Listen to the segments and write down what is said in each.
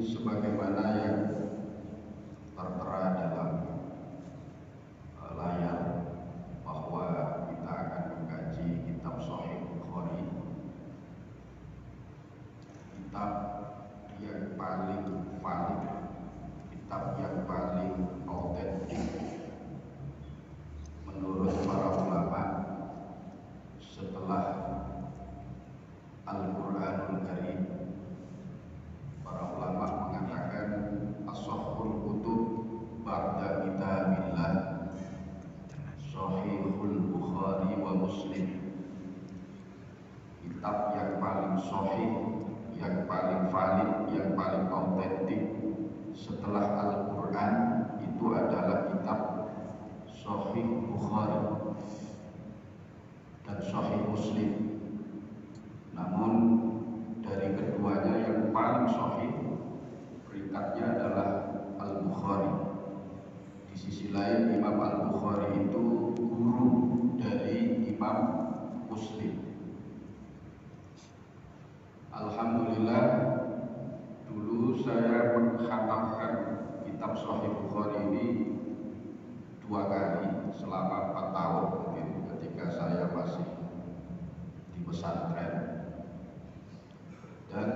sebagaimana yang tertera dalam layar bahwa kita akan mengkaji kitab Sahih Bukhari, kitab yang paling valid, kitab yang paling autentik menurut para ulama setelah Al-Quranul Karim. Para ulama mengatakan as-sahhul kutub ba'da kitabillah Sahihul Bukhari wa Muslim. Kitab yang paling sahih, yang paling valid, yang paling autentik setelah Al-Quran itu adalah kitab Sahih Bukhari dan Sahih Muslim. Namun dari keduanya yang paling sahih peringkatnya adalah Al-Bukhari. Di sisi lain Imam Al-Bukhari itu guru dari Imam Muslim. Alhamdulillah, dulu saya mengkhatamkan kitab Sahih Bukhari ini 2 kali selama 4 tahun mungkin ketika saya masih di pesantren. Dan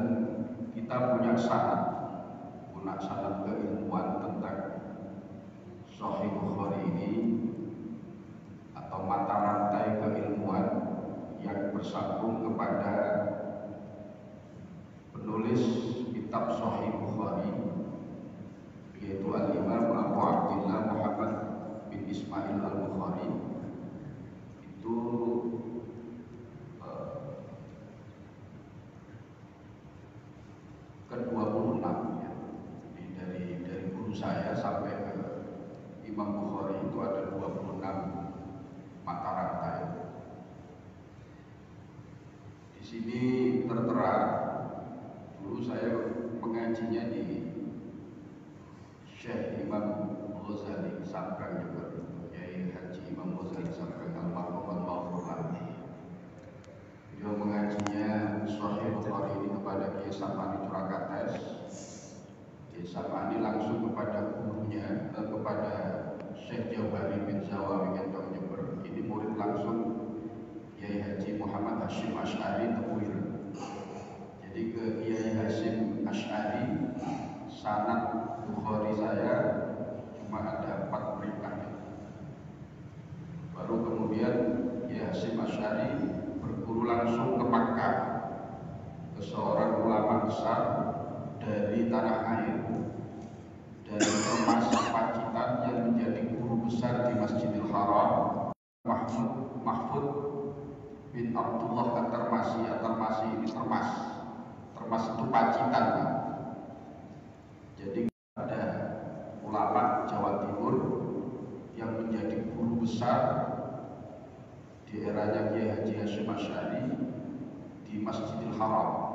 kita punya sanad keilmuan tentang Sahih Bukhari ini atau mata rantai keilmuan yang bersambung kepada penulis kitab Sahih Bukhari, yaitu Al-Imam Abu Abdillah Muhammad bin Ismail Al-Bukhari. Itu ke-26 ya. Dari guru saya sampai ke Imam Bukhari itu ada 26 mata rantai. Di sini tertera, dulu saya mengajinya di Syekh Imam Ghazali Sampang juga, Kiai Haji Imam Ghazali Sampang almarhum al-Maghfurlah. Beliau mengajinya Sahih Bukhari ini kepada Kiai Sapani Curakates. Kiai Sapani langsung kepada gurunya, kepada Syekh Jawhari bin Zawawi Gendong Jember. Ini murid langsung Kiai Haji Muhammad Hashim Asy'ari Tepuir. Jadi ke Kiai Hashim Asy'ari sanad Bukhari saya cuma ada 4 peringkat. Baru kemudian Kiai Hashim Asy'ari berguru langsung ke Makkah, ke seorang ulama besar dari tanah air, dari Termas Pacitan yang menjadi guru besar di Masjidil Haram, Mahfud bin Abdullah At-Tarmasi. At-Tarmasi ini Termas itu Pacitan, Pak. Jadi ada ulama Jawa Timur yang menjadi guru besar di eranya Kiai Haji Hashim Asy'ari di Masjidil Haram.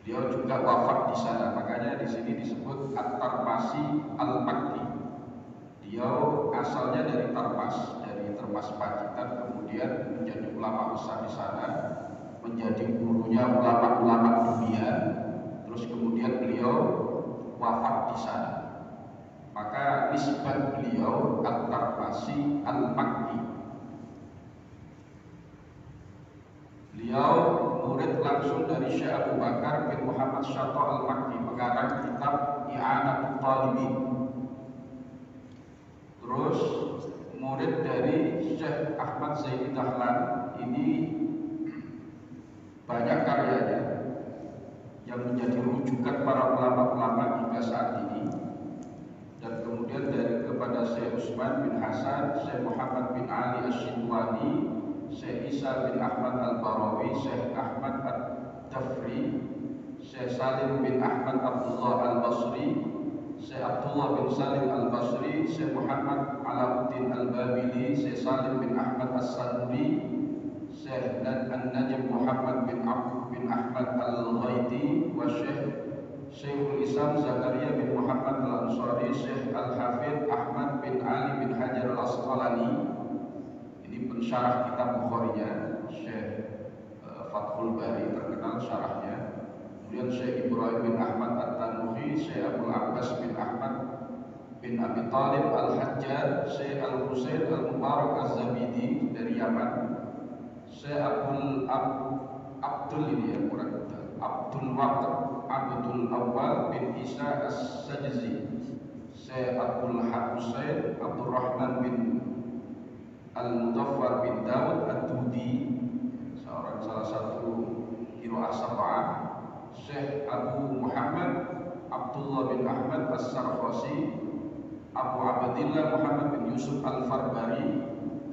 Beliau juga wafat di sana, makanya di sini disebut At-Tarmasi Al-Makki. Beliau asalnya dari Termas Pacitan, kemudian menjadi ulama besar di sana, menjadi gurunya ulama-ulama dunia. Terus kemudian beliau wafat di sana. Maka nisbat beliau At-Tarmasi Al-Makki. Beliau murid langsung dari Syekh Abu Bakar bin Muhammad Syato Al-Makki, pengarang kitab I'anatul Talibin. Terus murid dari Syekh Ahmad Zaini Dahlan, ini banyak karyanya yang menjadi rujukan para ulama-ulama hingga saat ini. Dan kemudian dari kepada Syekh Utsman bin Hasan, Syekh Muhammad bin Ali Asy-Syidwani, Syekh Isa bin Ahmad Al-Barawi, Syekh Ahmad Ad-Dafri, Syekh Salim bin Ahmad Abdullah Al-Basri, Syekh Abdullah bin Salim Al-Basri, Syekh Muhammad Alauddin Al-Babili, Syekh Salim bin Ahmad As-Sanuri, Syekh An-Najm Muhammad bin Ahmad Al-Ghaiti, wa Syekhul Islam Zakaria bin Muhammad Al-Ansari, Syekh Al-Hafidh Ahmad bin Ali bin Hajar Al-Asqalani. Ini pensyarah kitab Bukharinya, Syekh Fathul Bari terkenal syarahnya. Kemudian Syekh Ibrahim bin Ahmad Al-Kufi, Syekh Abdul Abbas bin Ahmad bin Abi Thalib Al-Hajjaj, Syekh Al-Husain Al-Mubarak Az-Zabidi dari Yaman, Syekh Abdul ini ya kurang betul, Abdul Waqt Abdul Awwal bin Isa As-Sajzi, Syekh Abdul Husain Abdul Rahman bin Al-Muzaffar bin Daud Ad-Dudi, salah satu qiraah sab'ah, Syekh Abu Muhammad Abdullah bin Ahmad As-Sarfasi, Abu Abdillah Muhammad bin Yusuf Al-Farbari.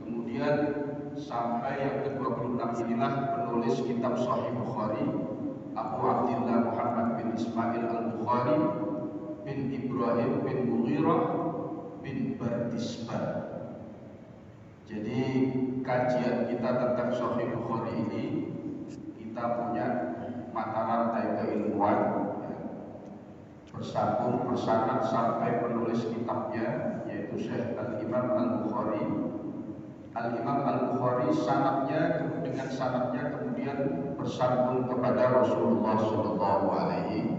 Kemudian sampai yang ke-26 inilah penulis kitab Sahih Bukhari, Abu Abdillah Muhammad bin Ismail Al-Bukhari bin Ibrahim bin Mughirah bin Bardisbah. Jadi kajian kita tentang Sahih Bukhari ini, kita punya mata rantai keilmuan ya, bersambung bersanad sampai penulis kitabnya yaitu Syekh Al-Imam Al-Bukhari. Al-Imam Al-Bukhari sanadnya dengan sanadnya kemudian bersambung kepada Rasulullah Shallallahu Alaihi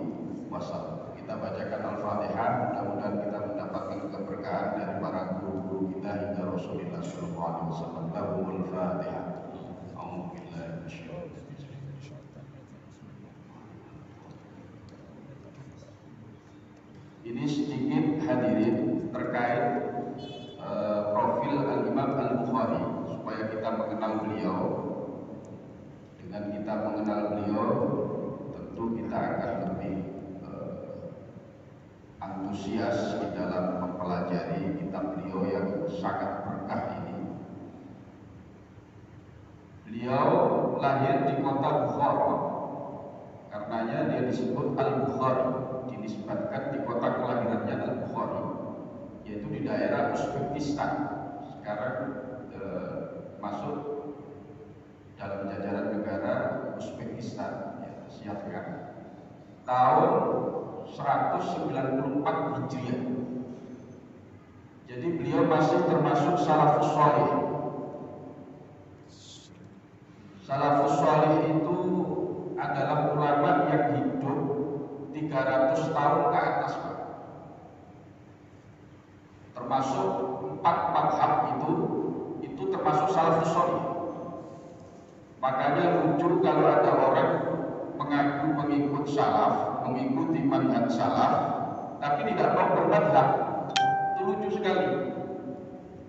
Wasallam. Kita bacakan Al-Fatihah, mudah-mudahan kita mendapatkan keberkahan dari para guru-guru kita hingga Rasulullah Shallallahu Alaihi Wasallam. Lahumul Fatihah. Ini sedikit hadirin terkait profil Al-Imam Al-Bukhari supaya kita mengenal beliau. Dengan kita mengenal beliau, tentu kita akan lebih antusias di dalam mempelajari kitab beliau yang sangat berkah ini. Beliau lahir di kota Bukhara, karenanya dia disebut Al-Bukhari, dinisbatkan di kota kelahirannya Al-Bukhari, yaitu di daerah Uzbekistan. Sekarang masuk dalam jajaran negara Uzbekistan, ya, siapkan tahun 194 Hijriah. Jadi beliau masih termasuk salafus shalih. Salafus shalih itu adalah ulama yang hidup 300 tahun ke atas, Pak. Termasuk 4 madhab itu termasuk salafus shalih. Makanya muncul kalau ada orang mengaku pengikut salaf, mengikuti manhaj salaf, tapi tidak mau bermadhab. Itu lucu sekali.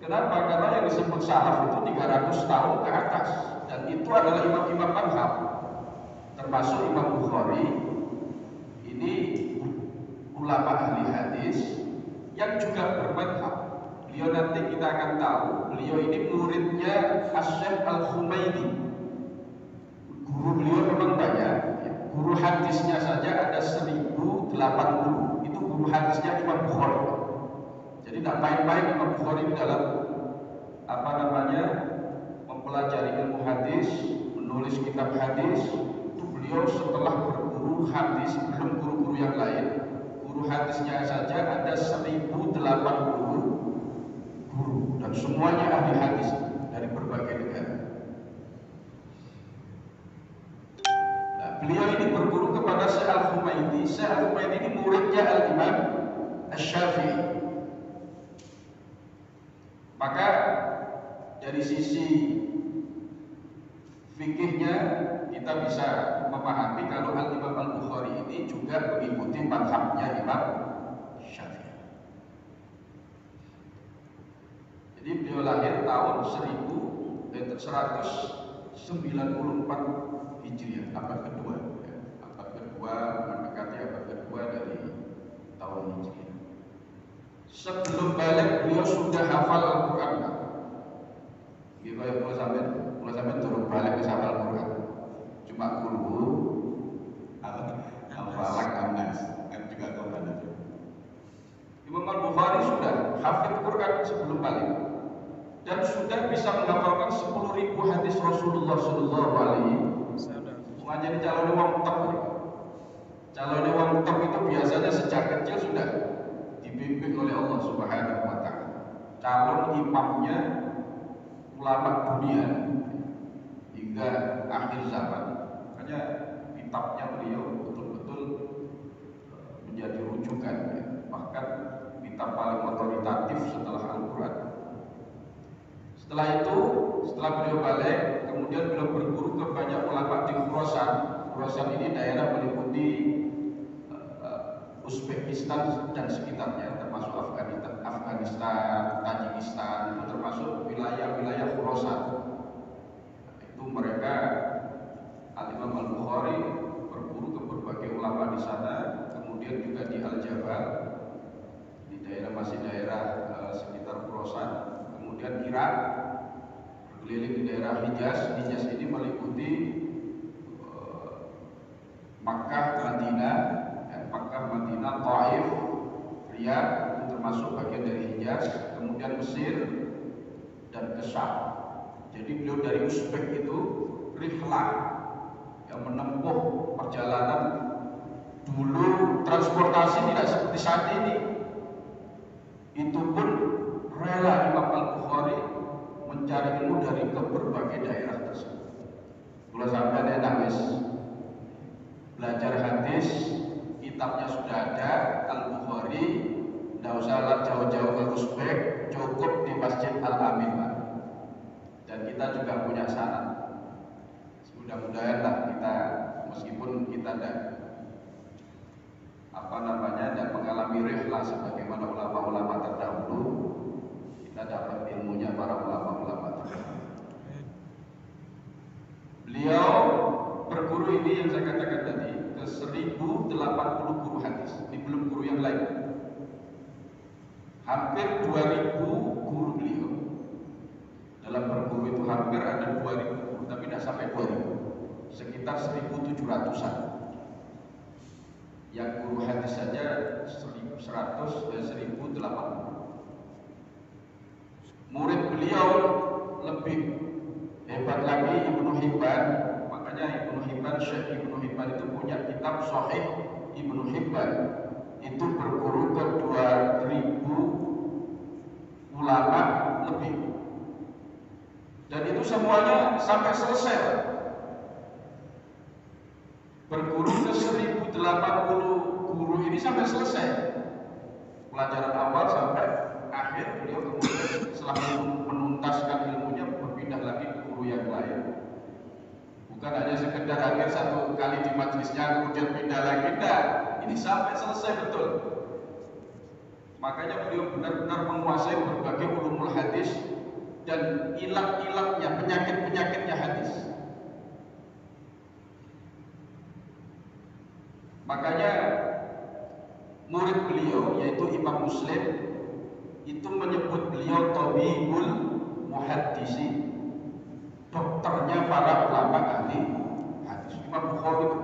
Kenapa? Karena yang disebut salaf itu 300 tahun ke atas, dan itu adalah imam-imam madhab, termasuk Imam Bukhari. Ini ulama ahli hadis yang juga bermadhab. Beliau nanti kita akan tahu, beliau ini muridnya Asy-Syaikh Al-Khumaini. Guru beliau memang banyak, ya. Guru hadisnya saja ada 1080. Itu guru hadisnya Imam Bukhari. Jadi tidak main-main Imam Bukhari dalam mempelajari ilmu hadis, menulis kitab hadis. Itu beliau setelah berguru hadis, belum guru-guru yang lain, guru hadisnya saja ada 1080 guru, dan semuanya ahli hadis dari berbagai negara. Beliau ini berguru kepada Syekh Al-Khumaini. Syekh Al-Khumaini ini muridnya Al-Imam Asy-Syafi'i. Maka dari sisi fikihnya kita bisa memahami kalau Al-Imam Al-Bukhari ini juga mengikuti madhabnya Imam Syafi'i. Jadi beliau lahir tahun 194 Hijriah, abad kedua, ya. Abad kedua mendekati abad kedua dari tahun Hijriah. Sebelum balik beliau sudah hafal Al-Quran. Gitu ya, mulai sampai turun balik bisa hafal Al-Quran. Cuma guru Al-Falaq An-Nas kan juga Quran. Imam Al-Bukhari sudah hafal Quran sebelum balik dan sudah bisa menghafalkan 10.000 hadis Rasulullah Sallallahu Alaihi Wasallam. Jadi calon wong top. Calon wong top itu biasanya sejak kecil sudah dibimbing oleh Allah Subhanahu wa taala. Calon imamnya ulama dunia hingga akhir zaman. Makanya kitabnya beliau betul-betul menjadi rujukan, ya. Bahkan kitab paling otoritatif setelah Al-Quran. Setelah itu, setelah beliau balik, kemudian beliau berguru ke banyak ulama di Khurasan. Khurasan ini daerah meliputi Uzbekistan dan sekitarnya, termasuk Afghanistan, Tajikistan, itu termasuk wilayah-wilayah Khurasan. Itu mereka Al-Imam Al-Bukhari berguru ke berbagai ulama di sana, kemudian juga di Al-Jabal, di daerah sekitar Khurasan, kemudian Irak, berkeliling di daerah Hijaz. Hijaz ini meliputi Makkah, Madinah, Taif, Riyadh, itu termasuk bagian dari Hijaz, kemudian Mesir dan ke Syam. Jadi beliau dari Uzbek itu rihlah, yang menempuh perjalanan. Dulu transportasi tidak seperti saat ini. Itu pun rela Imam Al-Bukhari mencari ilmu dari berbagai daerah tersebut. Kalau sampai enak wis belajar hadis, kitabnya sudah ada, Al-Bukhari, tidak usah jauh-jauh ke Uzbek, cukup di Masjid Al-Amin, Pak. Dan kita juga punya syarat. Mudah-mudahan lah kita, meskipun kita tidak mengalami rihlah sebagaimana ulama-ulama terdahulu, kita dapat ilmunya para ulama-ulama terdahulu. Beliau berguru ini yang saya katakan tadi ke 1080 guru hadis. Ini belum guru yang lain. Hampir 2000 guru beliau. Dalam berguru itu hampir ada 2000 guru, tapi tidak sampai 2000. Sekitar 1700-an. Yang guru hadis saja 1080. Murid beliau lebih hebat lagi Ibnu Hibban. Makanya Syekh Ibnu Hibban itu punya kitab Sahih Ibnu Hibban. Itu berguru ke 2000 ulama lebih. Dan itu semuanya sampai selesai. Berguru ke 1080 guru ini sampai selesai. Pelajaran awal sampai akhir. Beliau kemudian setelah menuntaskan ilmunya berpindah lagi ke guru yang lain. Bukan hanya sekedar hadir satu kali di majelisnya kemudian pindah lagi, enggak. Ini sampai selesai betul. Makanya beliau benar-benar menguasai berbagai ulumul hadis dan ilat-ilatnya, penyakit-penyakitnya hadis. Makanya murid beliau yaitu Imam Muslim itu menyebut beliau tabibul muhaddisi, dokternya para ulama ahli hadis. Imam Bukhari itu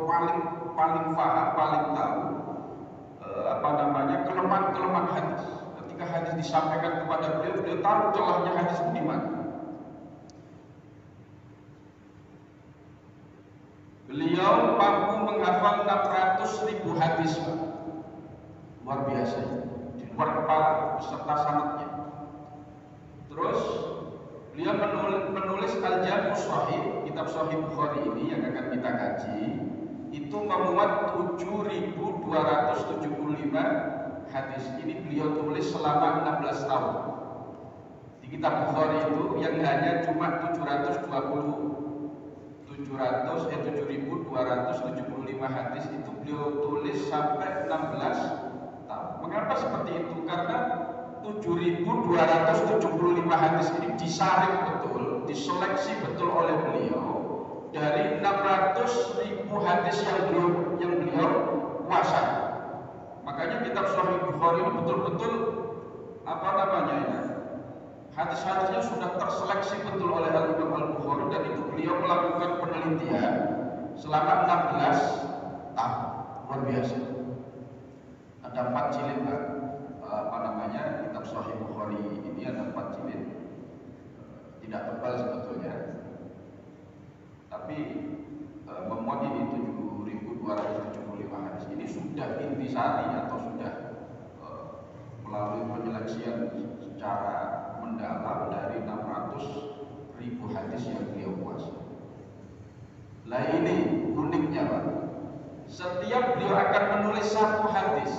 paling paham, paling tahu kelemahan hadis. Ketika hadis disampaikan kepada beliau, beliau tahu celahnya hadis itu di mana. Beliau mampu menghafal 600.000 hadis, Pak. Luar biasa, di luar kepala beserta sanadnya. Terus beliau menulis Al-Jami' Shahih, kitab Sahih Bukhari ini yang akan kita kaji, itu memuat 7.275 hadis. Ini beliau tulis selama 16 tahun. Di kitab Bukhari itu yang hanya cuma 7.275 hadis itu beliau tulis sampai 16 tahun. Mengapa seperti itu? Karena 7.275 hadis ini disaring betul, diseleksi betul oleh beliau dari 600.000 hadis yang beliau kuasai. Makanya kitab Sahih Bukhari ini betul-betul hadis-hadisnya sudah terseleksi betul oleh Al-Imam Al-Bukhari, dan itu beliau melakukan penelitian selama 16 tahun. Luar biasa. Ada 4 jilid, Pak. Kitab Sahih Bukhari ini ada 4 jilid. Tidak tebal sebetulnya, tapi memuat ini 7.275 hadis. Ini sudah intisari atau sudah melalui penyeleksian secara mendalam dari 600.000 hadis yang beliau kuasai. Nah ini uniknya, Pak. Setiap beliau akan menulis satu hadis,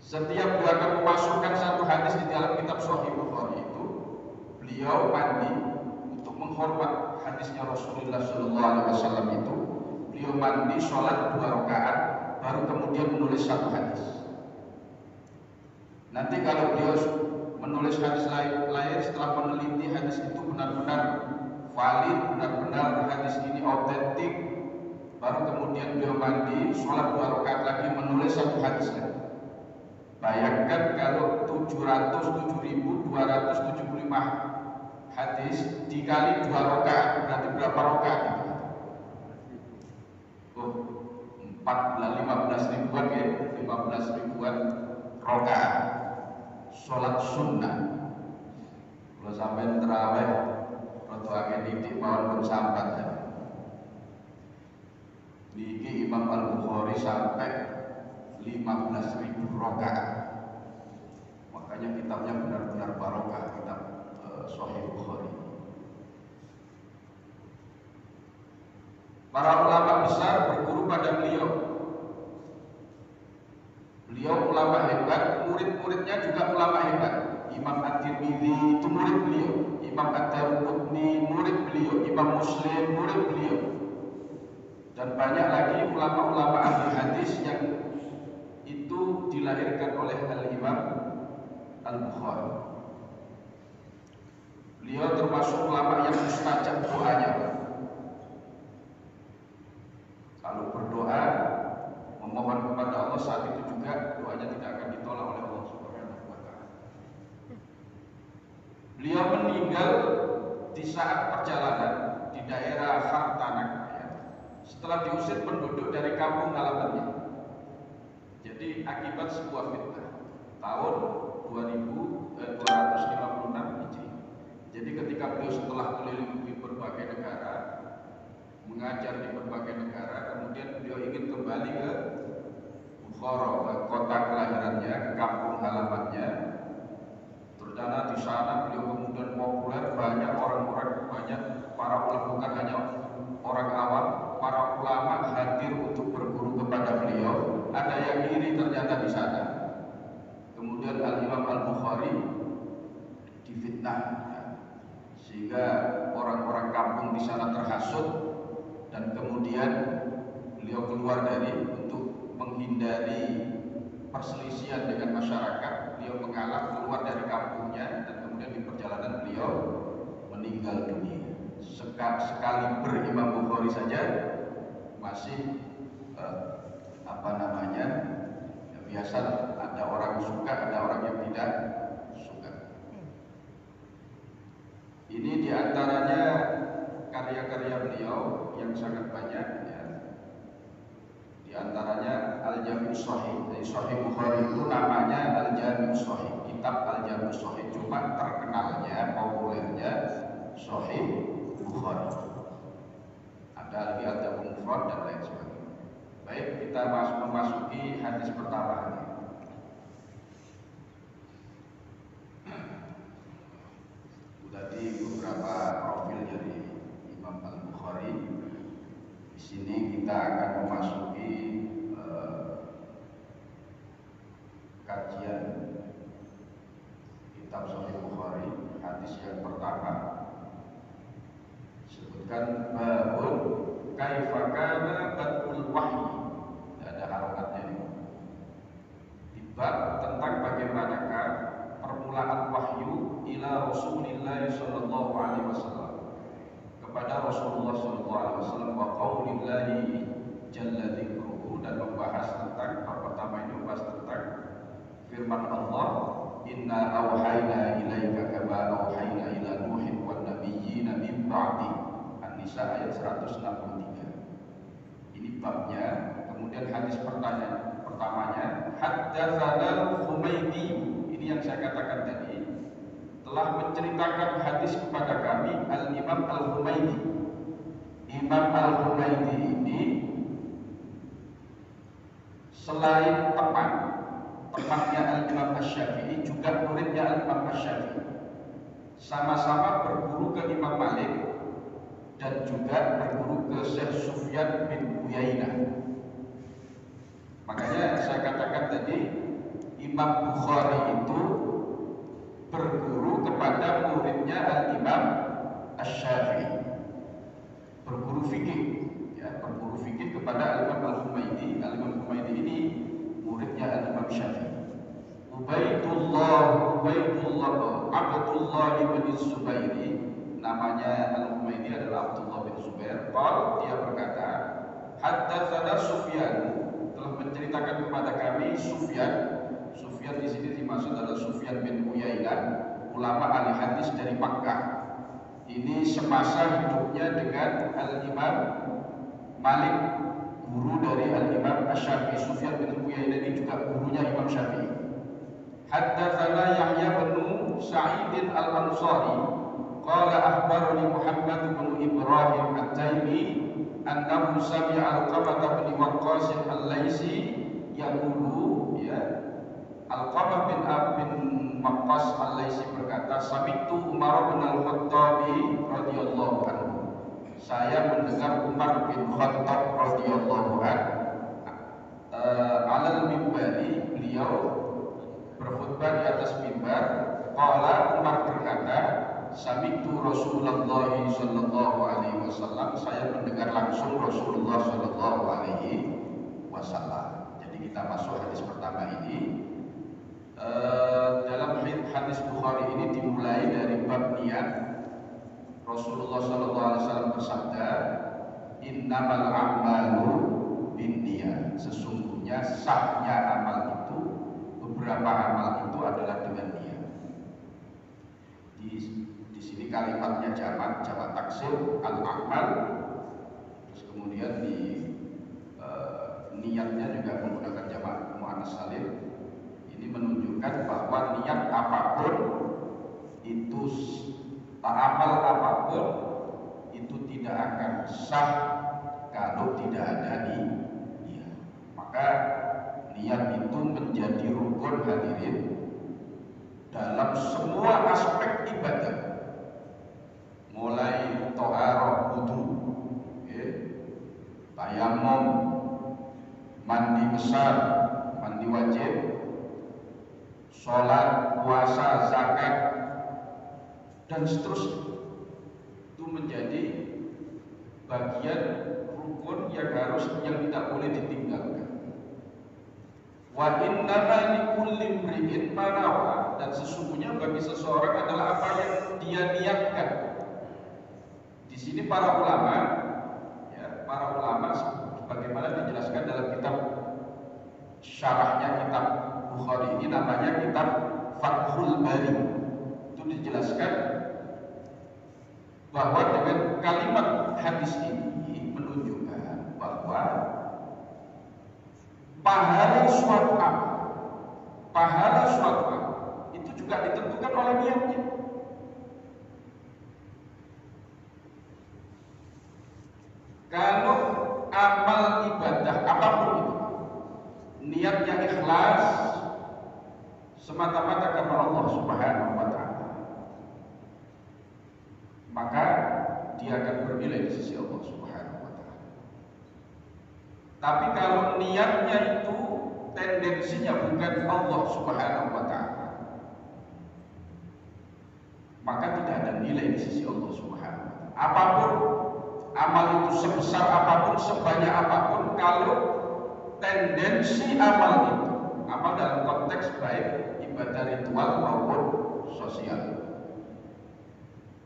Setiap beliau akan memasukkan satu hadis di dalam kitab Sahih Bukhari itu, beliau mandi untuk menghormat hadisnya Rasulullah SAW itu. Beliau mandi, sholat 2 rakaat, baru kemudian menulis satu hadis. Nanti kalau beliau menulis hadis lain setelah meneliti hadis itu benar-benar valid, benar-benar hadis ini autentik, baru kemudian beliau mandi, sholat 2 rakaat lagi, menulis satu hadis lagi. Bayangkan kalau 707.275 hadis dikali 2 rakaat, berarti berapa rakaat itu? 15 ribuan ya, 15 ribuan rakaat sholat sunnah. Kalau sampai terawih roto akeh didik mawon pun sambat ya. Niki Imam Al-Bukhari sampai 15.000 rakaat. Makanya kitabnya benar-benar barokah, kitab Sahih Bukhari. Para ulama besar berguru pada beliau. Beliau ulama hebat, murid-muridnya juga ulama hebat. Imam At-Tirmidzi itu murid beliau, Imam Ad-Darqutni murid beliau, Imam Muslim murid beliau. Dan banyak lagi ulama-ulama ahli hadis yang itu dilahirkan oleh Al-Imam Al-Bukhari. Beliau termasuk ulama yang mustajab doanya. Kalau berdoa memohon kepada Allah saat itu juga doanya tidak akan ditolak oleh Allah Subhanahu wa taala. Beliau meninggal di saat perjalanan di daerah Hartanak ya, setelah diusir penduduk dari kampung halamannya. Jadi akibat sebuah fitnah tahun 2256 Hijri. Jadi ketika beliau setelah keliling di berbagai negara, mengajar di berbagai negara, kemudian beliau ingin kembali ke Bukhara, ke kota kelahirannya, ke kampung halamannya. Ternyata di sana beliau kemudian populer, banyak orang-orang, banyak para ulama, bukan hanya orang awam, para ulama hadir untuk berguru kepada beliau. Ada yang iri ternyata di sana. Kemudian Al-Imam Al-Bukhari difitnah ya, sehingga orang-orang kampung di sana terhasut. Dan kemudian beliau keluar dari untuk menghindari perselisihan dengan masyarakat. Beliau mengalah keluar dari kampungnya dan kemudian di perjalanan beliau meninggal dunia. Sekali berimam Bukhari saja masih ya, biasa ada orang suka, ada orang yang tidak suka. Ini diantaranya karya-karya beliau yang sangat banyak ya. Di antaranya Al-Jami' Shahih. Jadi Sahih Bukhari itu namanya Al-Jami' Shahih, kitab Al-Jami' Shahih, cuma terkenalnya, populernya Sahih Bukhari. Ada lagi Al-Adabul Mufrad dan lain sebagainya. Baik, kita memasuki hadis pertama ini. Tadi beberapa profil dari Imam Al-Bukhari. Di sini kita akan memasuki kajian kitab Sahih Bukhari. Hadis yang pertama disebutkan babun kaifa kana badul wahyi. Ada harokatnya ini. Di bab tentang bagaimanakah permulaan wahyu ila Rasulillah sallallahu alaihi wasallam, kepada Rasulullah sallallahu alaihi wasallam, wa qaulillahi jalla dzikruhu, dan membahas tentang pertama ini membahas tentang firman Allah, inna auhayna ilaika kama auhayna ila nuhin wan nabiyyina min ba'di. An-Nisa ayat 163. Ini babnya. Kemudian hadis pertamanya haddatsana Humaydi. Ini yang saya katakan tadi, telah menceritakan hadis kepada kami Al-Imam Al-Humaydi. Imam Al-Humaydi ini selain temannya Al-Imam Asy-Syafi'i, juga muridnya Al-Imam Asy-Syafi'i. Sama-sama berguru ke Imam Malik dan juga berguru ke Syekh Sufyan bin Uyainah. Makanya saya katakan tadi, Imam Bukhari itu berguru kepada muridnya Al-Imam Asy-Syafi'i, berguru fikih, ya, berguru fikih kepada Al-Imam Al-Humaydi. Al-Imam Al-Humaydi ini muridnya Al-Imam Syafi'i. Abdullah bin Zubairi, namanya Al-Humaydi adalah Abdullah bin Zubair. Dia berkata, haddatsana Sufyan, telah menceritakan kepada kami Sufyan. Sufyan di sini dimaksud adalah Sufyan bin Uyainah, ulama ahli hadis dari Makkah. Ini semasa hidupnya dengan Al-Imam Malik, guru dari Al-Imam Asy-Syafi'i. Sufyan bin Uyainah ini juga gurunya Imam Syafi'i. Haddatsana Yahya bin Sa'id Al-Ansari qala akhbarani Muhammad bin Ibrahim At-Taimi annahu sami'a Al-Qamah bin Waqqas Al-Laitsi yaqulu, ya, Al-Qamah bin Waqqas Al-Laitsi berkata, sami'tu Umar bin Al-Khattab radhiyallahu anhu, saya mendengar Umar bin Khattab radhiyallahu anhu alal mimbari, beliau berkhutbah di atas mimbar. Qala, Umar berkata, sami'tu Rasulullah sallallahu alaihi wasallam, saya mendengar langsung Rasulullah sallallahu alaihi wasallam. Jadi kita masuk hadis pertama ini. Dalam hadis Bukhari ini dimulai dari bab niat. Rasulullah sallallahu alaihi wasallam bersabda, innamal a'malu binniyat, sesungguhnya sahnya amal itu, beberapa amal itu adalah dengan niat. Di sini kalimatnya jamak taksir al-amal, terus kemudian di niatnya juga menggunakan jamak muannats salim. Ini menunjukkan bahwa niat apapun itu, amal apapun itu tidak akan sah kalau tidak ada niat. Maka niat itu menjadi rukun hadirin dalam semua aspek ibadah, mulai thaharah wudu, tayamum, mandi besar, mandi wajib, sholat, puasa, zakat, dan seterusnya. Itu menjadi bagian rukun yang tidak boleh ditinggalkan. Wa innama likulli imri'in ma nawa, dan sesungguhnya bagi seseorang adalah apa yang dia niatkan. Di sini para ulama, sebagaimana dijelaskan dalam kitab syarahnya kitab Bukhari ini, namanya kitab Fathul Bari. Itu dijelaskan bahwa dengan kalimat hadis ini menunjukkan bahwa pahala suatu amal itu juga ditentukan oleh niatnya. Kalau amal ibadah apapun itu niatnya ikhlas semata-mata karena Allah Subhanahu wa taala, maka dia akan bernilai di sisi Allah Subhanahu wa taala. Tapi kalau niatnya itu tendensinya bukan Allah Subhanahu wa taala, maka tidak ada nilai di sisi Allah Subhanahu wa taala. Apapun amal itu, sebesar apapun, sebanyak apapun, kalau tendensi amal itu, amal dalam konteks baik ibadah ritual maupun sosial,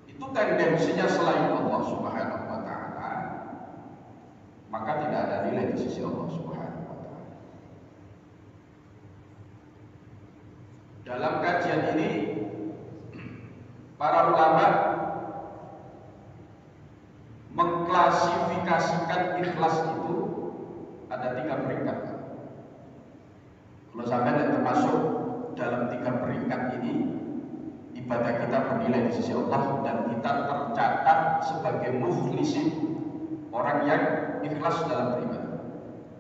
itu tendensinya selain Allah Subhanahu wa taala, maka tidak ada nilai di sisi Allah Subhanahu wa taala. Dalam kajian ini para ulama mengklasifikasikan ikhlas itu ada 3 peringkat. Kalau sampai tidak termasuk dalam 3 peringkat ini, ibadah kita bernilai di sisi Allah dan kita tercatat sebagai mukhlisin, orang yang ikhlas dalam beribadah.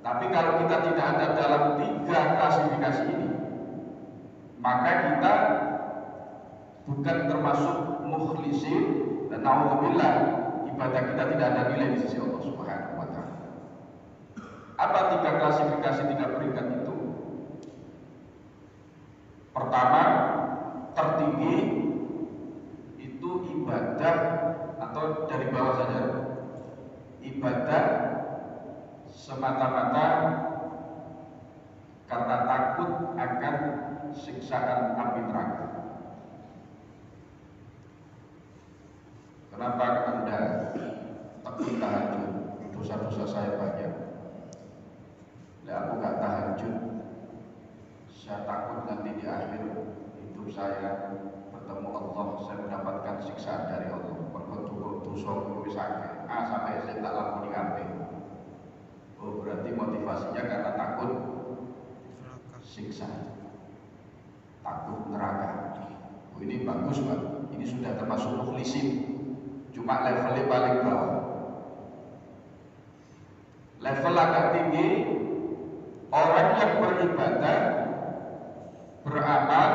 Tapi kalau kita tidak ada dalam 3 klasifikasi ini, maka kita bukan termasuk mukhlisin, dan naudzubillah, ibadah kita tidak ada nilai di sisi Allah Subhanahu wa taala. Apa 3 klasifikasi, 3 peringkat itu? pertama tertinggi itu ibadah, atau dari bawah saja, ibadah semata-mata karena takut akan siksaan api neraka. Kenapa Anda takut tahajud? Dosa-dosa saya banyak. Aku gak tahajud, saya takut nanti di akhir hidup saya bertemu Allah, saya mendapatkan siksaan dari Allah. Berbentuk dosa itu sakit. Sampai saya tak lakoni kabeh. Oh, berarti motivasinya karena takut siksa, takut neraka. Oh, ini bagus Pak. Ini sudah termasuk mukhlisin. Cuma levelnya paling bawah. Level agak tinggi, orang yang beribadah, beramal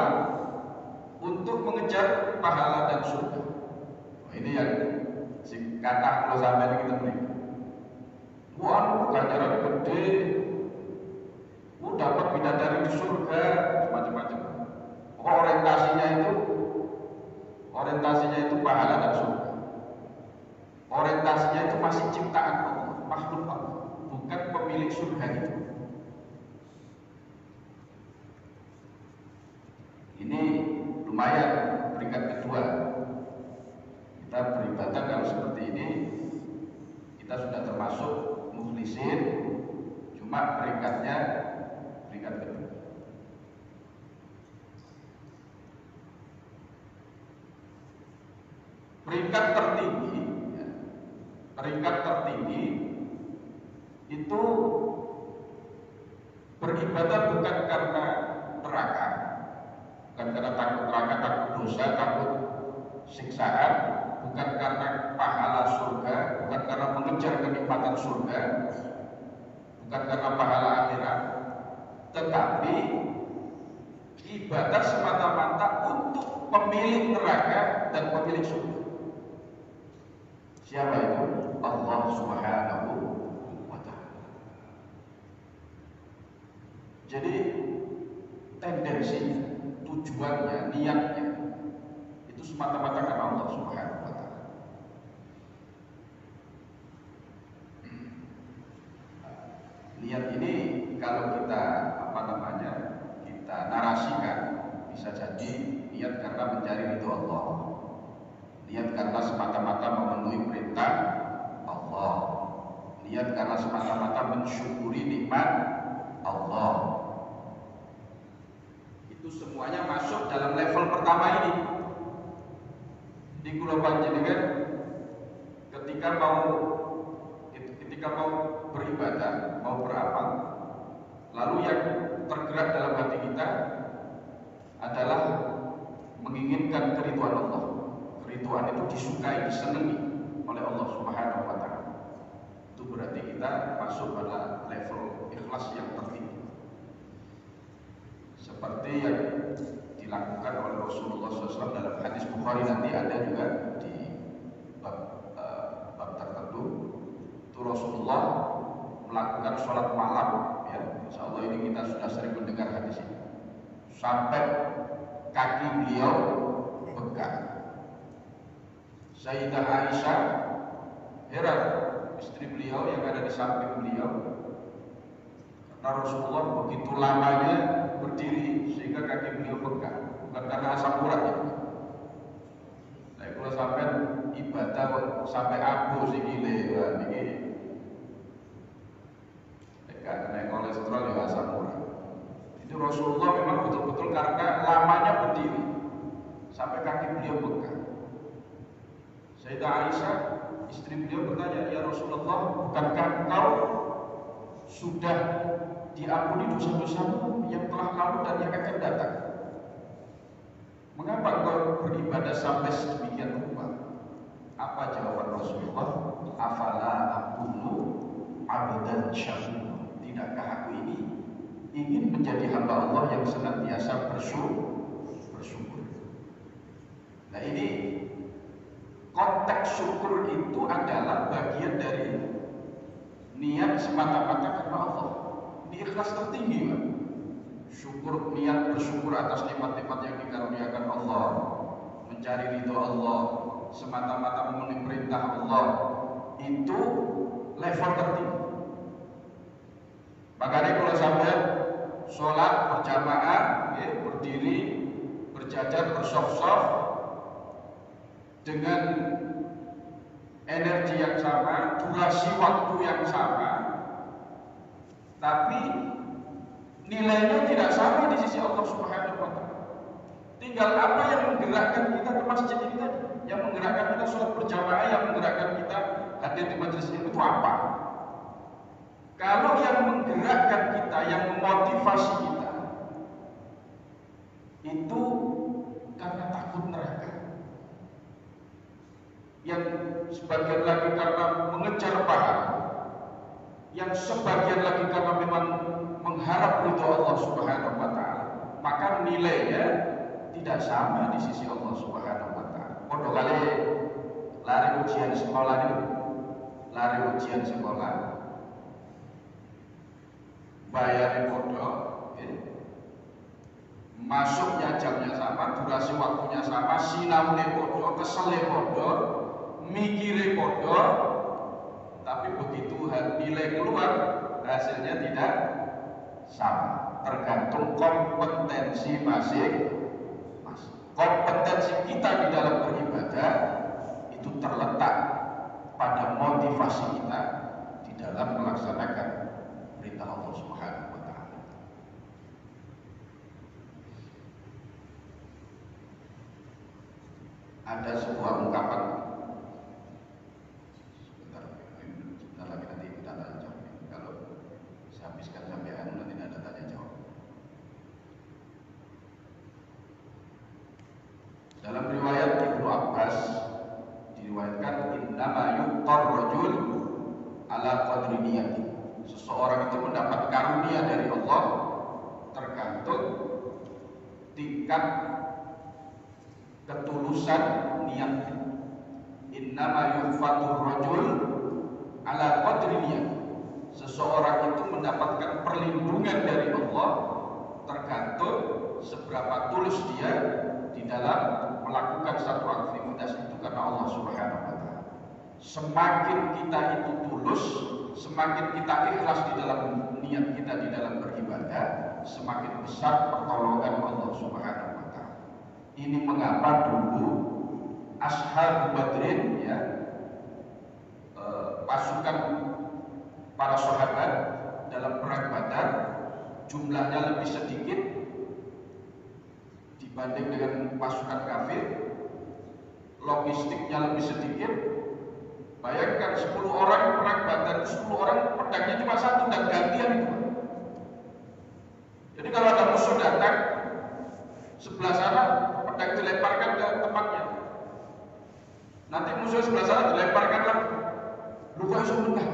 untuk mengejar pahala dan surga. Oh, ini yang kata kalau sampai kita beri. Wah, ganjaran gede, dapat bidadari di surga, macam-macam. Orientasinya itu pahala dan surga. Orientasinya itu masih ciptaan Allah, makhluk Allah, bukan pemilik surga itu. Ini lumayan peringkat kedua. Kita beribadah kalau seperti ini, kita sudah termasuk mukhlisin, cuma peringkatnya peringkat kedua. Peringkat tertinggi itu beribadah bukan karena neraka, bukan karena takut neraka, takut dosa, takut siksaan, bukan karena pahala surga, bukan karena mengejar kenikmatan surga, bukan karena pahala akhirat, tetapi ibadah semata-mata untuk pemilik neraka dan pemilik surga. Siapa itu? Allah Subhanahu wa Ta'ala. Jadi tendensinya, tujuannya, niatnya itu semata-mata karena Allah Subhanahu wa Ta'ala. Niat ini kalau kita kita narasikan, bisa jadi niat karena mencari ridho Allah, niat karena semata-mata memenuhi perintah Allah, niat karena semata-mata mensyukuri nikmat Allah. Itu semuanya masuk dalam level pertama ini. Di kula panjenengan ketika mau beribadah, mau beramal, lalu yang tergerak dalam hati kita adalah menginginkan keridhaan Allah. Keridhaan itu disukai, disenangi oleh Allah Subhanahu wa Ta'ala. Itu berarti kita masuk pada level ikhlas yang tertinggi. Seperti yang dilakukan oleh Rasulullah SAW dalam hadis Bukhari, nanti ada juga di bab tertentu. Itu Rasulullah melakukan sholat malam, ya, insya Allah ini kita sudah sering mendengar hadis ini, sampai kaki beliau bengkak. Sayyidah Aisyah heran, istri beliau yang ada di samping beliau, karena Rasulullah begitu lamanya berdiri sehingga kaki beliau bengkak, bukan karena asam urat ya. Nah, kalau sampai ibadah sampai abu sikile, wah ini karena kolesterol ya asam urat. Itu Rasulullah memang betul-betul karena lamanya berdiri sampai kaki beliau bengkak. Sayyidah Aisyah, istri beliau bertanya, ya Rasulullah, bukankah engkau sudah diampuni dosa-dosamu yang telah lalu dan yang akan datang? Mengapa engkau beribadah sampai sedemikian rupa? Apa jawaban Rasulullah? Afala akunu abdan syakur. Tidakkah aku ini ingin menjadi hamba Allah yang senantiasa bersyukur? Nah, ini konteks syukur itu adalah bagian dari niat semata-mata karena Allah. Ini ikhlas tertinggi, Pak. syukur, niat bersyukur atas nikmat-nikmat yang dikaruniakan Allah, mencari ridho Allah, semata-mata memenuhi perintah Allah, itu level tertinggi. Makanya kalau sampai sholat berjamaah, ya, berdiri, berjajar, bersaf-saf dengan energi yang sama, durasi waktu yang sama, tapi nilainya tidak sama di sisi Allah Subhanahu wa Ta'ala. Tinggal apa yang menggerakkan kita ke masjid ini tadi, yang menggerakkan kita sholat berjamaah, yang menggerakkan kita hadir di majelis ilmu itu apa? Kalau yang menggerakkan kita, yang memotivasi kita itu karena takut neraka, yang sebagian lagi karena mengejar pahala, yang sebagian lagi karena memang mengharap ridho Allah Subhanahu wa Ta'ala, maka nilainya tidak sama di sisi Allah Subhanahu wa Ta'ala. Podo kali lari ujian sekolah ini, lari ujian sekolah, bayar podo, masuknya jamnya sama, durasi waktunya sama, sinaune podo, kesele podo, mikire podo, tapi begitu nilai keluar hasilnya tidak sama, tergantung kompetensi masing-masing. Kompetensi kita di dalam beribadah itu terletak pada motivasi kita di dalam melaksanakan perintah Allah Subhanahu wa Ta'ala. Ada sebuah ungkapan, sebentar lagi nanti kita tanya jawab. Kalau saya habiskan sampai nanti ada tanya jawab. Dalam riwayat Ibnu Abbas diriwayatkan innama yuqtar rajul ala qadri niyati. Seseorang itu mendapat karunia dari Allah tergantung tingkat ketulusan niatnya. Innama yufatur rajul ala qadri niyati. Seseorang itu mendapatkan perlindungan dari Allah tergantung seberapa tulus dia di dalam melakukan satu aktivitas itu karena Allah Subhanahu wa Ta'ala. Semakin kita itu tulus, semakin kita ikhlas di dalam niat kita di dalam beribadah, semakin besar pertolongan Allah Subhanahu wa Ta'ala. Ini mengapa dulu Ashab Badrin, ya, pasukan para sahabat dalam perang Badar jumlahnya lebih sedikit dibanding dengan pasukan kafir, logistiknya lebih sedikit. Bayangkan 10 orang perang Badar, 10 orang pedangnya cuma satu dan gantian itu. Jadi kalau ada musuh datang sebelah sana, pedang dilemparkan ke tempatnya. Nanti musuh sebelah sana dilemparkan lagi. Lu kok iso menang?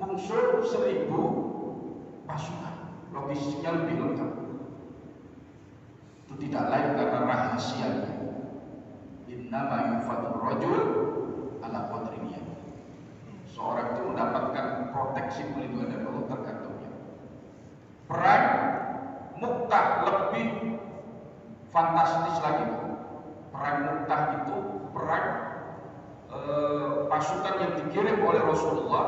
Musuh 1000 pasukan, logistiknya lebih lengkap. Itu tidak lain karena rahasianya. Innama yufatur rajul ala qadri niyati. Seorang itu mendapatkan proteksi pelindungan dari Allah tergantungnya. Perang Mu'tah lebih fantastis lagi. Perang Mu'tah itu perang pasukan yang dikirim oleh Rasulullah,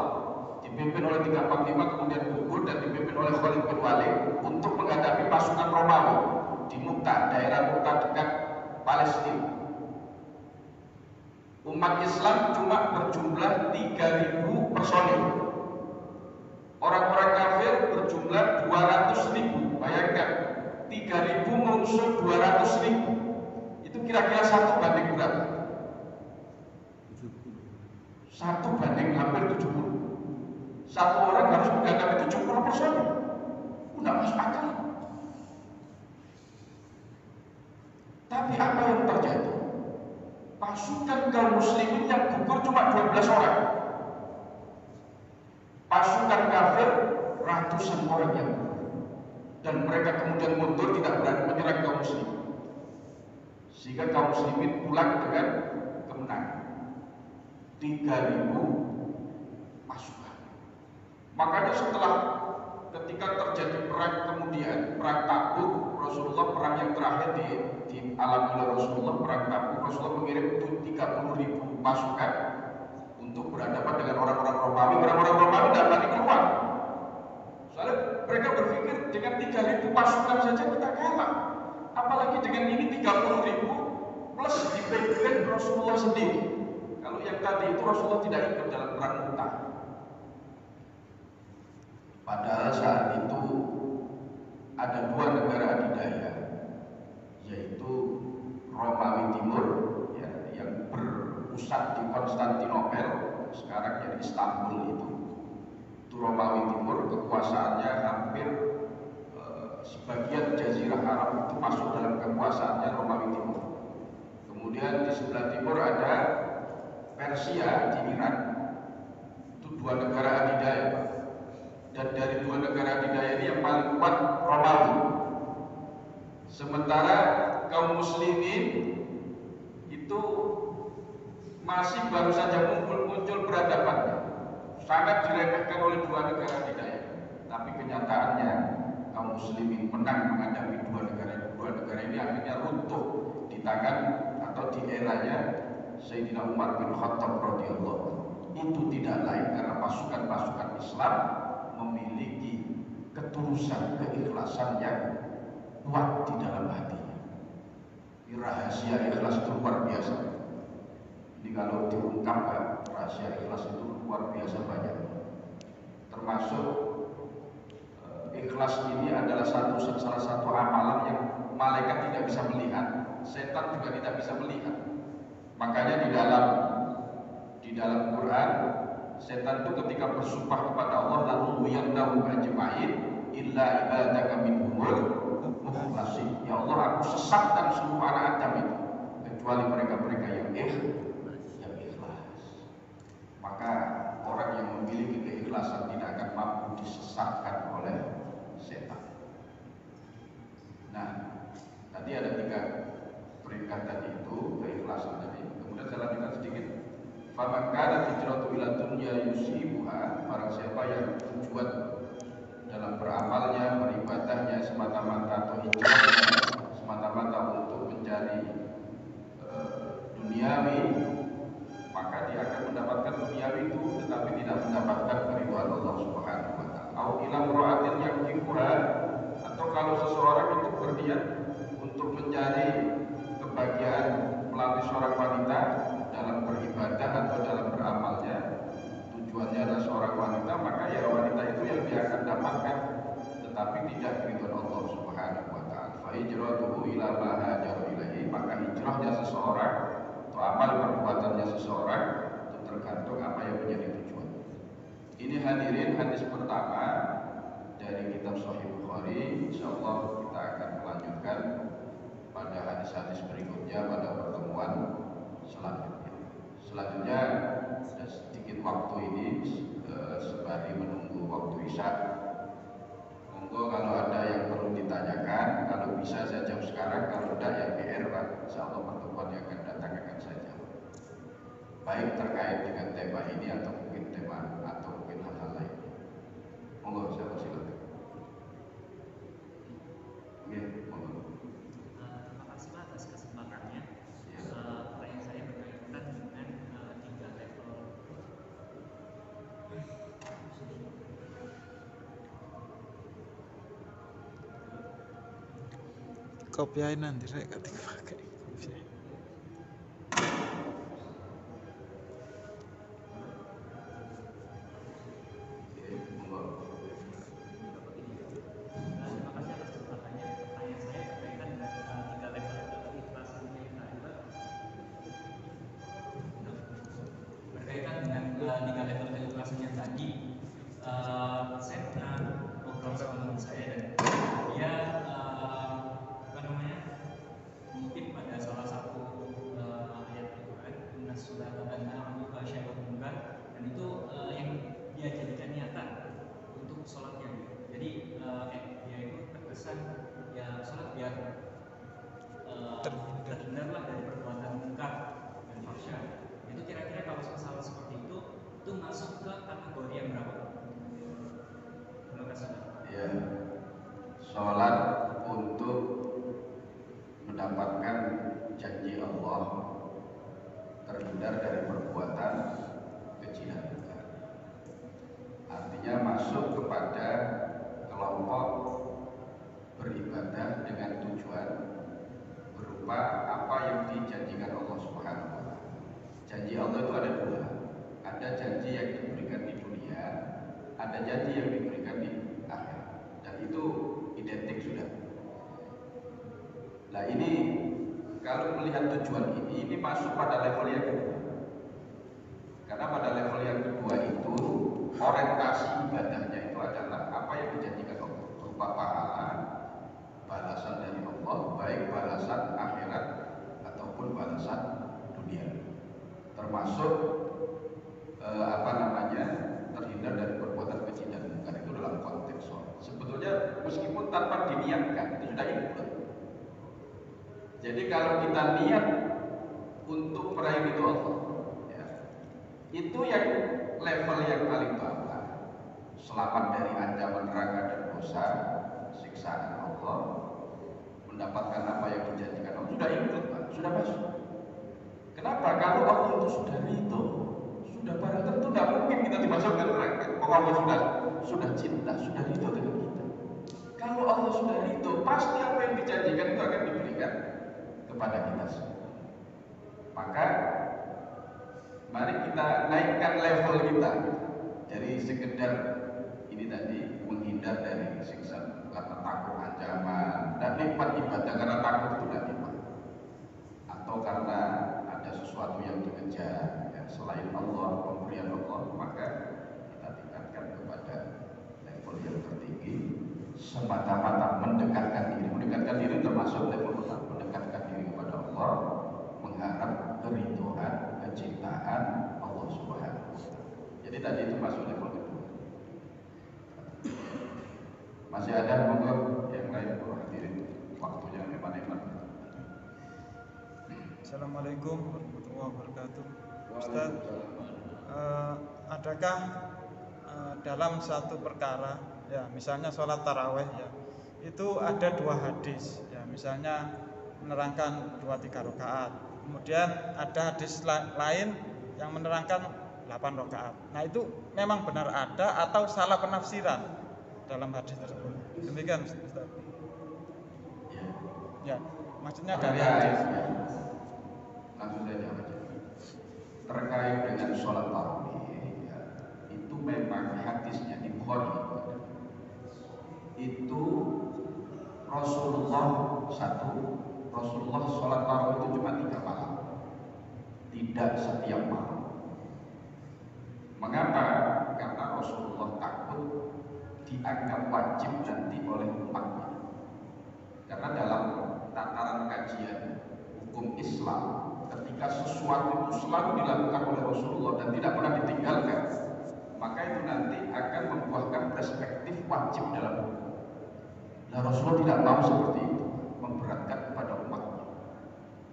dipimpin oleh 3 panglima, kemudian gugur dan dipimpin oleh Khalid bin Walid untuk menghadapi pasukan Romawi di Mu'tah, daerah Mu'tah dekat Palestina. Umat Islam cuma berjumlah 3000 personil. Orang-orang kafir berjumlah 200.000. Bayangkan 3000 musuh 200.000. Itu kira-kira 1 banding berapa? 1 banding hampir 70. Satu orang harus menghadapi 70 personil. Tidak masuk akal. Tapi apa yang terjadi? Pasukan kaum muslimin yang gugur cuma 12 orang. Pasukan kafir ratusan orang yang gugur. Dan mereka kemudian mundur, tidak berani menyerang kaum muslimin. Sehingga kaum muslimin pulang dengan kemenangan. 3000 pasukan. Makanya setelah ketika terjadi perang kemudian, perang dialami oleh Rasulullah perang Tabuk. Rasulullah mengirim 30.000 pasukan untuk berhadapan dengan orang-orang Romawi. Orang-orang Romawi tidak berani keluar. Soalnya mereka berpikir dengan 3.000 pasukan saja kita kalah. Apalagi dengan ini 30.000 plus dipimpin Rasulullah sendiri. Kalau yang tadi itu Rasulullah tidak ikut dalam perang Mu'tah. Padahal saat itu ada 2 negara adidaya, yaitu Romawi Timur ya, yang berpusat di Konstantinopel, sekarang jadi Istanbul itu Romawi Timur, kekuasaannya hampir sebagian Jazirah Arab itu masuk dalam kekuasaannya Romawi Timur. Kemudian di sebelah timur ada Persia di Iran, itu 2 negara adidaya. Dan dari 2 negara adidaya ini yang paling kuat Romawi. Sementara kaum muslimin itu masih baru saja muncul peradabannya, sangat diremehkan oleh 2 negara adidaya. Tapi kenyataannya kaum muslimin menang menghadapi 2 negara ini akhirnya runtuh di tangan atau di eranya Sayyidina Umar bin Khattab radhiyallahu anhu. Itu tidak lain karena pasukan-pasukan Islam memiliki ketulusan, keikhlasan yang kuat di dalam hatinya. Rahasia ikhlas itu luar biasa. Jadi kalau diungkapkan rahasia ikhlas itu luar biasa banyak. Termasuk ikhlas ini adalah salah satu amalan yang malaikat tidak bisa melihat, setan juga tidak bisa melihat. Makanya di dalam Quran, setan itu ketika bersumpah kepada Allah, lalu yandahu ajma'in illa ibadaka minhumul mukhlasin. Ya Allah, aku sesatkan seluruh anak Adam itu kecuali mereka-mereka yang ikhlas. Maka orang yang memiliki keikhlasan tidak akan mampu disesatkan oleh setan. Nah, tadi ada 3 peringkat tadi itu, keikhlasan tadi. Kemudian saya lanjutkan sedikit. Faman kana hijratu ila dunya yusibuha, barang siapa yang tujuan dalam beramalnya, beribadahnya semata-mata atau hijrahnya semata-mata untuk mencari duniawi, maka dia akan mendapatkan duniawi itu tetapi tidak mendapatkan keridhaan Allah Subhanahu wa taala. Au ila mura'atin yaqifuha, atau kalau seseorang itu berniat untuk mencari kebahagiaan melalui seorang wanita dalam beribadah atau dalam beramalnya, tujuannya adalah seorang wanita, maka ya wanita itu yang dia akan dapatkan, tetapi tidak keridhaan Allah Subhanahu wa taala. Fa hijratuhu ila ma hajara ilaihi, maka hijrahnya seseorang atau amal perbuatannya seseorang itu tergantung apa yang menjadi tujuan. Ini hadirin hadis pertama dari kitab Sahih Bukhari. Insyaallah kita akan melanjutkan pada hadis-hadis berikutnya pada pertemuan selanjutnya. Ada sedikit waktu ini sembari menunggu waktu isya. Monggo kalau ada yang perlu ditanyakan, kalau bisa saya jawab sekarang, kalau tidak ya PR Pak. Insyaallah pertemuan yang akan datang akan saya jawab. Baik terkait dengan tema ini atau mungkin hal-hal lain. Monggo saya persilakan. Oke, monggo. Terima kasih Pak atas kesempatannya. Pertanyaan saya berkaitan dengan 3 level. Kopiain nanti saya ketik pakai kopiain. Saya pernah ngobrol sama teman saya dan dia mungkin pada salah satu ayat Al-Quran, Inna sholata tanha 'anil fahsya'i wal munkar, dan itu yang dia jadikan niatan untuk sholatnya. Jadi dia itu terkesan ya sholat biar terhindarlah dari perbuatan munkar dan fahsya. Itu kira-kira kalau masalah seperti itu masuk ke kategori yang berapa? Terima kasih. Ya, sholat untuk kelompok beribadah dengan tujuan berupa apa yang dijanjikan Allah Subhanahu wa taala. Janji Allah itu ada dua. Ada janji yang diberikan di dunia, ada janji yang diberikan di akhirat. Dan itu identik sudah. Nah ini kalau melihat tujuan ini masuk pada level yang kedua. Karena pada level yang kedua itu orientasi ibadahnya itu adalah apa yang dijanjikan Allah berupa pahala, balasan dari Allah, baik balasan akhirat ataupun balasan dunia. Termasuk terhindar dari perbuatan keji dan munkar itu dalam konteks sholat. Sebetulnya meskipun tanpa diniatkan itu sudah ikut. Jadi kalau kita niat untuk meraih ridho Allah, ya, itu yang level yang paling bawah, selamat dari ancaman neraka dan dosa, siksaan Allah, mendapatkan apa yang dijanjikan Allah, sudah ikut, Pak, sudah masuk. Kenapa? Kalau Allah itu sudah ridho, sudah barang tentu tidak mungkin kita dimasukkan neraka. Kalau Allah sudah cinta, sudah ridho dengan kita. Kalau Allah sudah ridho, pasti apa yang dijanjikan itu akan diberikan kepada kita semua. Maka mari kita naikkan level kita dari sekedar ini tadi menghindar dari siksa karena takut ancaman, dan nikmat ibadah karena takut itu tidak nikmat, atau karena ada sesuatu yang dikejar ya, selain Allah, pemberian Allah, maka kita tingkatkan kepada level yang tertinggi semata-mata mendekatkan diri. Mendekatkan diri termasuk level pertama, mendekatkan diri kepada Allah, mengharap keridhaan, kecintaan Allah Subhanahu wa taala. Jadi tadi itu masuk level kedua. Masih ada monggo yang lain, hadirin, waktunya hemat-hemat. Assalamualaikum warahmatullahi wabarakatuh. Ustaz, adakah dalam satu perkara, ya misalnya sholat taraweh, ya itu ada dua hadis, ya misalnya menerangkan 2-3 rakaat, kemudian ada hadis lain yang menerangkan 8 rakaat. Nah itu memang benar ada atau salah penafsiran dalam hadis tersebut? Demikian Ustaz. Ya, maksudnya dari hadis. Langsung saja terkait dengan sholat tarawih, ya, itu memang hadisnya di Bukhari itu Rasulullah sholat tarawih itu cuma 3 malam, tidak setiap malam. Mengapa? Karena Rasulullah takut dianggap wajib nanti oleh umatnya. Karena dalam tataran kajian hukum Islam, ketika sesuatu itu selalu dilakukan oleh Rasulullah dan tidak pernah ditinggalkan, maka itu nanti akan membuahkan perspektif wajib dalam hukum. Nah Rasulullah tidak mau seperti itu, memberatkan kepada umatnya,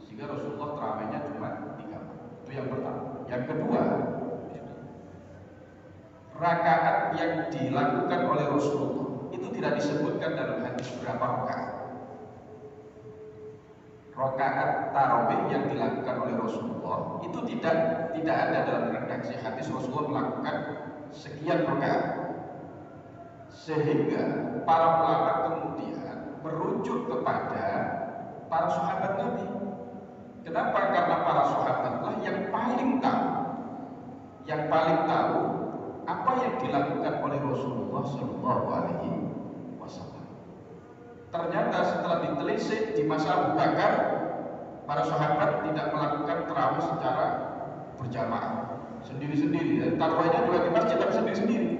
sehingga Rasulullah terawihnya cuma 3 malam. Itu yang pertama. Yang kedua, rakaat yang dilakukan oleh Rasulullah itu tidak disebutkan dalam hadis berapa rakaat. Rakaat tarawih yang dilakukan oleh Rasulullah itu tidak ada dalam redaksi hadis Rasulullah melakukan sekian rakaat. Sehingga para ulama kemudian merujuk kepada para sahabat Nabi. Kenapa? Karena para sahabatlah yang paling tahu apa yang dilakukan oleh Rasulullah Shallallahu Alaihi Wasallam. Ternyata setelah ditelisik di masa Abu Bakar, para sahabat tidak melakukan tarawih secara berjamaah, sendiri-sendiri. Dan tarawihnya juga di masjid tapi sendiri-sendiri.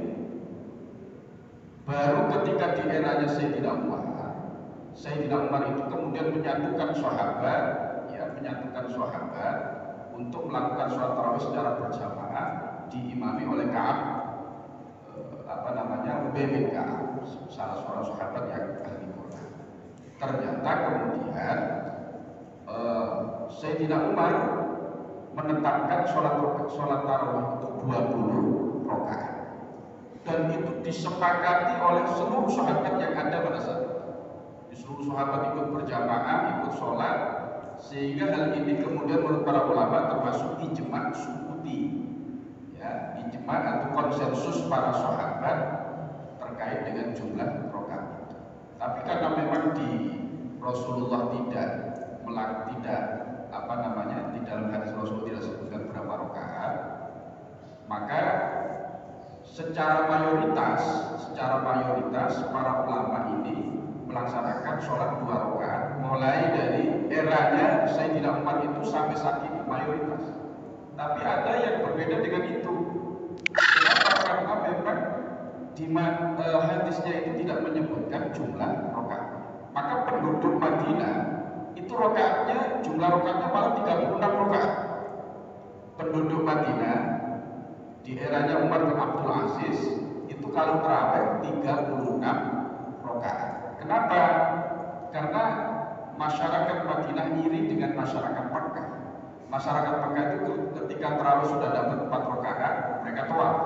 Baru ketika di eranya Sayyidina Umar itu kemudian menyatukan sahabat untuk melakukan sholat tarawih secara berjamaah, diimami oleh Ubay bin Ka'ab, salah seorang sahabat yang ahli Quran. Ternyata kemudian Sayyidina Umar menetapkan sholat tarawih itu 20 rakaat, dan itu disepakati oleh seluruh sahabat yang ada pada saat itu. Seluruh sahabat ikut berjamaah, ikut sholat, sehingga hal ini kemudian menurut para ulama termasuk ijma' sukuti, ya, ijma' atau konsensus para sahabat terkait dengan jumlah rakaat. Rasulullah tidak di dalam hadis Rasul tidak sebutkan berapa rakaat, maka secara mayoritas para ulama ini melaksanakan sholat 2 rakaat mulai dari eranya Sayyidina Umar itu sampai saat ini mayoritas. Tapi ada yang berbeda dengan itu. Kenapa? Karena memang di hadisnya itu tidak menyebutkan jumlah rakaat. Maka penduduk Madinah itu rakaatnya, jumlah rakaatnya malah 36 rakaat. Penduduk Madinah di eranya Umar bin Abdul Aziz itu kalau tarawih 36 rakaat. Kenapa? Karena masyarakat Madinah iri dengan masyarakat Mekah. Masyarakat Mekah itu ketika tarawih sudah dapat 4 rakaat, mereka tawaf.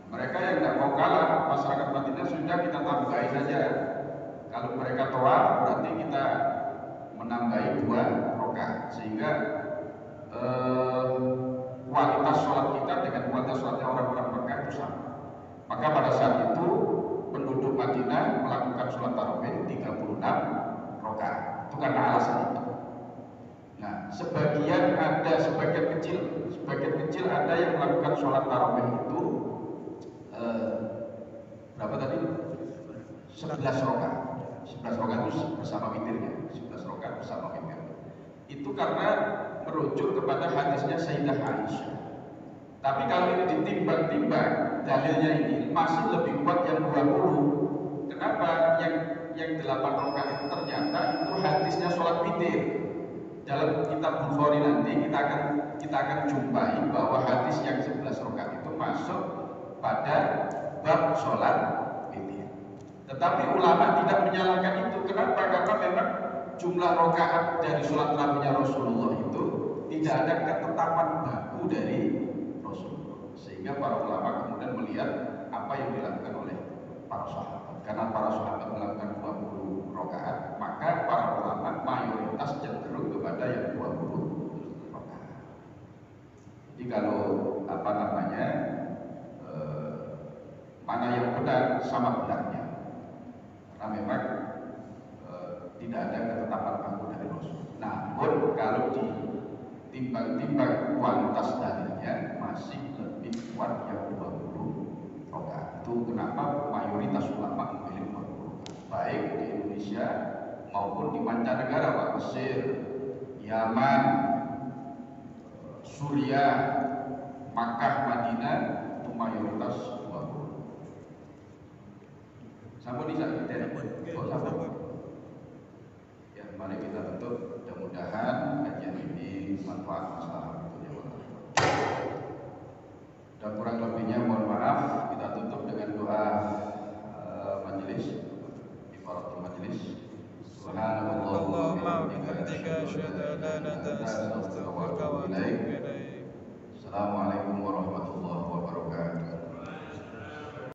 Mereka yang tidak mau kalah, masyarakat Madinah sudah kita tambahin saja. Kalau mereka tawaf berarti kita menambahi 2 rakaat sehingga kualitas sholat kita dengan kualitas sholatnya orang-orang Mekah itu sama. Maka pada saat itu penduduk Madinah melakukan sholat tarawih 36 rakaat. Itu karena alasan itu. Nah, sebagian kecil ada yang melakukan sholat tarawih itu berapa tadi? 11 rakaat. 11 rakaat itu bersama witirnya. 11 rakaat bersama witir. Itu karena merujuk kepada hadisnya Sayyidah Aisyah. Tapi kalau ini ditimbang-timbang, dalilnya ini masih lebih kuat yang 20. Kenapa? Yang 8 rakaat itu ternyata itu hadisnya sholat witir. Dalam kitab Bukhari nanti kita akan jumpai bahwa hadis yang 11 rakaat itu masuk pada bab sholat witir. Tetapi ulama tidak menyalahkan itu. Kenapa? Karena memang jumlah rakaat dari sholat tarawihnya Rasulullah itu tidak ada ketetapan baku dari Rasulullah. Sehingga para ulama kemudian melihat apa yang dilakukan oleh para sahabat. Karena para sahabat melakukan 20 rakaat, maka para ulama mayoritas cenderung kepada yang 20 rakaat. Jadi kalau mana yang benar sama benarnya. Karena memang tidak ada ketetapan baku dari Rasul. Namun kalau ditimbang-timbang kualitas dalilnya masih lebih kuat yang 20 rakaat. Itu kenapa mayoritas ulama memilih 20 rakaat. Baik di Indonesia maupun di mancanegara, Pak, Mesir, Yaman, Suriah, Makkah, Madinah itu mayoritas 20. Sampun bisa dari sampun. Ya, mari kita tutup. Mudah-mudahan kajian ini manfaat masalah itu ya. Dan kurang lebihnya mohon maaf. Kita tutup dengan doa majelis, ifaratul majelis. Subhanallah wa bihamdihi asyhadu an la ilaha illa anta